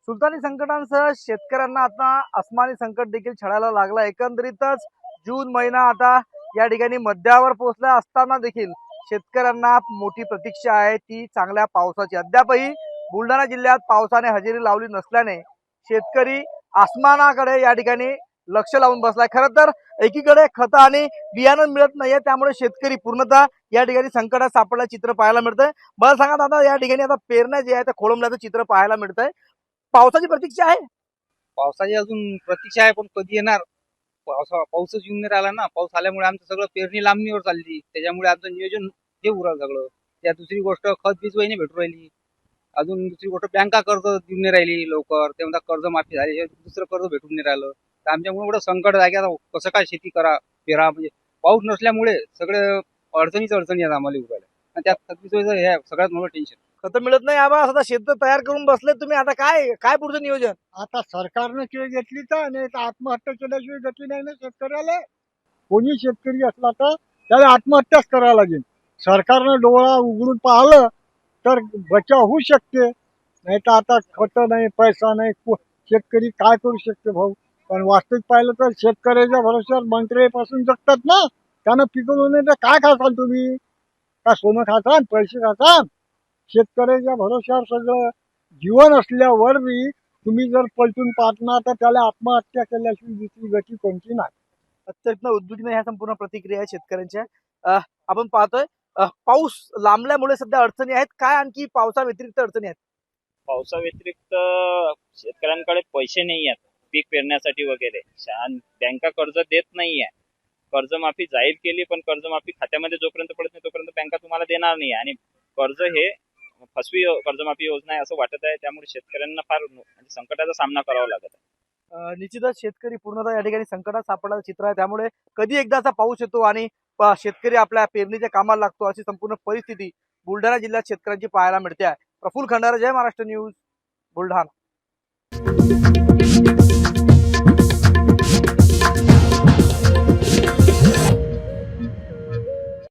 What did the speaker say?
सुलतानी संकटांसह शेतकऱ्यांना आता अस्मानी संकट देखील छळायला लागला। एकंदरीतच जून महिना आता या ठिकाणी मध्यावर पोहोचला असताना देखील शेतकऱ्यांना मोठी प्रतीक्षा आहे ती चांगल्या पावसाची। अद्यापही बुलढाणा जिल्ह्यात पावसाने हजेरी लावली नसल्याने शेतकरी आसमानाकडे या ठिकाणी लक्ष लावून बसलाय। खरं तर एकीकडे खत आणि बियाणं मिळत नाहीये, त्यामुळे शेतकरी पूर्णतः या ठिकाणी संकटात सापडलं चित्र पाहायला मिळतंय। मला सांगा दादा, या ठिकाणी आता पेरण्या जे आहे त्या खोळंबल्याचं चित्र पाहायला मिळतंय। पावसाची प्रतीक्षा आहे? पावसाची अजून प्रतीक्षा आहे, पण कधी येणार पाऊसच येऊन नाही राहिला ना। पाऊस आल्यामुळे आमचं सगळं पेरणी लांबणीवर चालली, त्याच्यामुळे आमचं नियोजन हे उरलं सगळं। त्या दुसरी गोष्ट खत बीज वहिनी भेटू राहिली, अजून दुसरी गोष्ट बँका कर्ज देऊन नाही राहिली लवकर, ते म्हणतात कर्ज माफी झाली, हे दुसरं कर्ज भेटून नाही राहिलं। तर आमच्यामुळे एवढं संकट आहे की आता कसं काय शेती पेरा, म्हणजे पाऊस नसल्यामुळे सगळे अडचणी आहेत आम्हाला उभायला, आणि त्यात खत बीज हे सगळ्यात मोठं टेन्शन। खत मिळत नाही, आबा आता शेत तयार करून बसले तुम्ही, आता काय काय पुढचं नियोजन? आता सरकारनं केळ घेतली तर नाही तर आत्महत्या केल्याशिवाय गती नाही ना शेतकऱ्याला। कोणी शेतकरी असला तर त्याला आत्महत्याच करायला लागेल। सरकारनं डोळा उघडून पाहिलं तर बचाव होऊ शकते, नाही तर आता खत नाही, पैसा नाही, शेतकरी काय करू शकते भाऊ। पण वास्तविक पाहिलं तर शेतकऱ्याच्या भरोश्यावर मंत्र्यापासून जगतात ना, त्यानं पिकवलं नाही तर काय खाताल तुम्ही? का सोनं खाताल, पैसे खाताल? शेतकऱ्याच्या भरोश्यावर सगळं जीवन असल्यावर बी तुम्ही जर पलटून पाहणार तर त्याला आत्महत्या केल्याशिवाय दुसरी गती कोणती नाही। अत्यंत उद्विग्न ह्या संपूर्ण प्रतिक्रिया आहेत शेतकऱ्यांच्या। आपण पाहतोय पाऊस लांबल्यामुळे सध्या अडचणी आहेत, काय आणखी पावसा व्यतिरिक्त अडचणी आहेत? पावसा व्यतिरिक्त शेतकऱ्यांकडे पैसे नाही आहेत पीक पेरण्यासाठी वगैरे। बँका कर्ज देत नाहीये, कर्जमाफी जाहीर केली पण कर्जमाफी खात्यामध्ये जोपर्यंत पडत नाही तोपर्यंत बँका तुम्हाला देणार नाही, आणि कर्ज हे फसवी कर्जमाफी योजना आहे असं वाटत आहे। त्यामुळे शेतकऱ्यांना फार संकटाचा सामना करावा लागत आहे। निश्चितच शेतकरी पूर्णतः या ठिकाणी संकटात सापडलेलं चित्र आहे, त्यामुळे कधी एकदाचा पाऊस येतो आणि शेतकरी आपल्या पेरणीच्या कामाला लागतो, अशी संपूर्ण परिस्थिती बुलढाणा जिल्ह्यात शेतकऱ्यांची पाहायला मिळते आहे। प्रफुल्ल खंडारे, जय महाराष्ट्र न्यूज, बुलढाणा।